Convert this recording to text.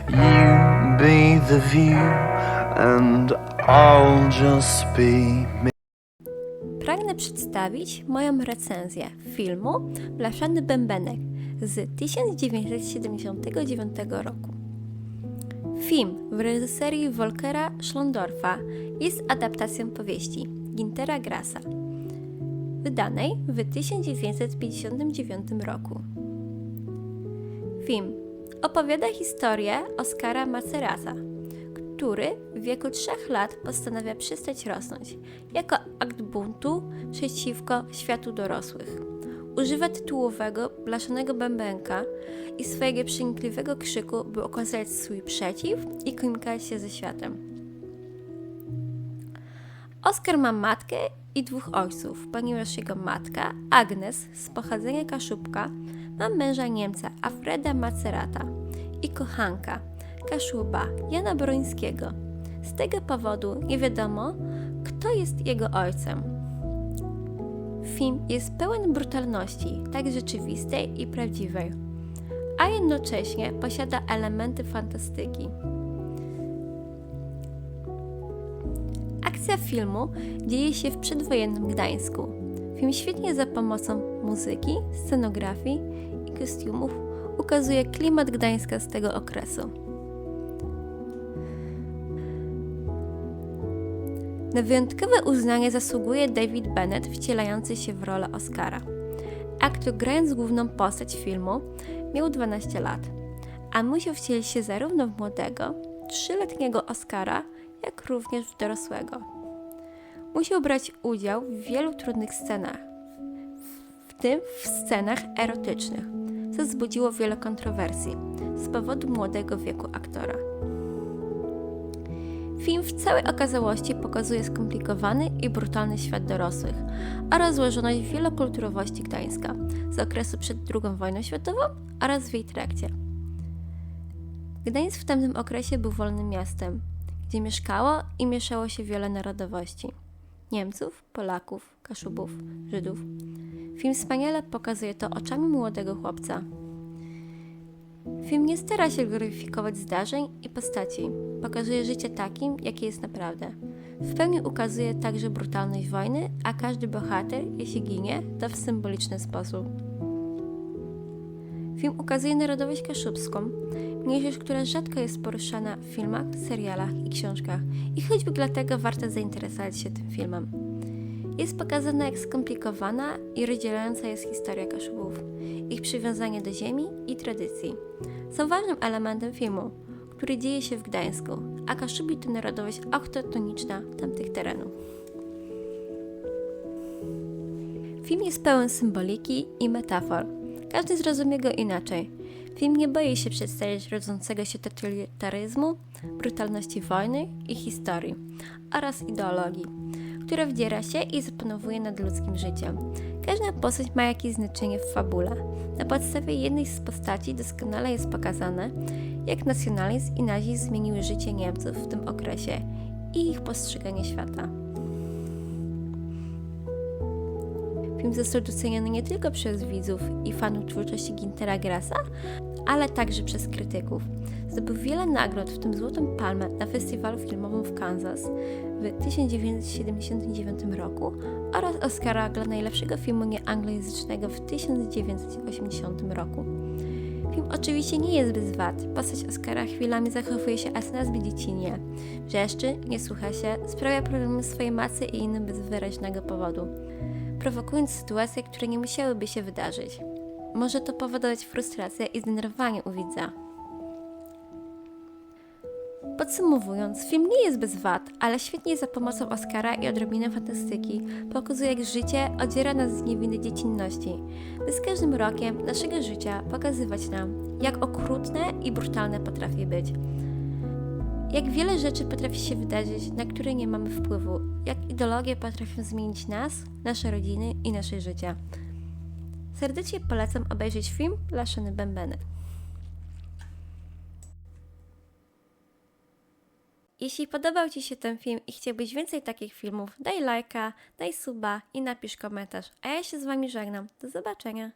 You be the view and I'll just be me. Pragnę przedstawić moją recenzję filmu Blaszany Bębenek z 1979 roku. Film w reżyserii Volkera Schlöndorffa jest adaptacją powieści Güntera Grassa, wydanej w 1959 roku. Film opowiada historię Oskara Macerata, który w wieku 3 lat postanawia przestać rosnąć jako akt buntu przeciwko światu dorosłych. Używa tytułowego blaszanego bębenka i swojego przenikliwego krzyku, by okazać swój przeciw i komunikować się ze światem. Oskar ma matkę i 2 ojców, ponieważ jego matka, Agnes, z pochodzenia Kaszubka, ma męża Niemca, Alfreda Macerata i kochanka, Kaszuba, Jana Brońskiego. Z tego powodu nie wiadomo, kto jest jego ojcem. Film jest pełen brutalności, tak rzeczywistej i prawdziwej, a jednocześnie posiada elementy fantastyki. Akcja filmu dzieje się w przedwojennym Gdańsku. Film świetnie za pomocą muzyki, scenografii i kostiumów ukazuje klimat Gdańska z tego okresu. Na wyjątkowe uznanie zasługuje David Bennett, wcielający się w rolę Oskara. Aktor, grając główną postać filmu, miał 12 lat, a musiał wcielić się zarówno w młodego, 3-letniego Oskara, jak również w dorosłego. Musiał brać udział w wielu trudnych scenach, w tym w scenach erotycznych, co wzbudziło wiele kontrowersji z powodu młodego wieku aktora. Film w całej okazałości pokazuje skomplikowany i brutalny świat dorosłych oraz złożoność wielokulturowości Gdańska z okresu przed II wojną światową oraz w jej trakcie. Gdańsk w tamtym okresie był wolnym miastem, gdzie mieszkało i mieszało się wiele narodowości: Niemców, Polaków, Kaszubów, Żydów. Film wspaniale pokazuje to oczami młodego chłopca. Film nie stara się gloryfikować zdarzeń i postaci. Pokazuje życie takim, jakie jest naprawdę. W pełni ukazuje także brutalność wojny, a każdy bohater, jeśli ginie, to w symboliczny sposób. Film ukazuje narodowość kaszubską, mniejszość, która rzadko jest poruszana w filmach, serialach i książkach, i choćby dlatego warto zainteresować się tym filmem. Jest pokazana, jak skomplikowana i rozdzielająca jest historia Kaszubów, ich przywiązanie do ziemi i tradycji. Są ważnym elementem filmu, który dzieje się w Gdańsku, a Kaszubi to narodowość autochtoniczna tamtych terenów. Film jest pełen symboliki i metafor. Każdy zrozumie go inaczej. Film nie boi się przedstawiać rodzącego się totalitaryzmu, brutalności wojny i historii oraz ideologii, która wdziera się i zapanowuje nad ludzkim życiem. Każda postać ma jakieś znaczenie w fabule. Na podstawie jednej z postaci doskonale jest pokazane, jak nacjonalizm i nazizm zmieniły życie Niemców w tym okresie i ich postrzeganie świata. Film został doceniony nie tylko przez widzów i fanów twórczości Güntera Grassa, ale także przez krytyków. Zdobył wiele nagród, w tym Złotą Palmę na festiwalu filmowym w Kansas w 1979 roku oraz Oscara dla najlepszego filmu nieanglojęzycznego w 1980 roku. Film oczywiście nie jest bez wad. Postać Oskara chwilami zachowuje się aż nazbyt dziecinnie. Wrzeszczy, nie słucha się, sprawia problemy swojej matce i innym bez wyraźnego powodu, prowokując sytuacje, które nie musiałyby się wydarzyć. Może to powodować frustrację i zdenerwowanie u widza. Podsumowując, film nie jest bez wad, ale świetnie za pomocą Oskara i odrobiny fantastyki pokazuje, jak życie odziera nas z niewinnej dziecinności, by z każdym rokiem naszego życia pokazywać nam, jak okrutne i brutalne potrafi być. Jak wiele rzeczy potrafi się wydarzyć, na które nie mamy wpływu, jak ideologie potrafią zmienić nas, nasze rodziny i nasze życie. Serdecznie polecam obejrzeć film Blaszany Bębenek. Jeśli podobał Ci się ten film i chciałbyś więcej takich filmów, daj lajka, daj suba i napisz komentarz. A ja się z Wami żegnam. Do zobaczenia!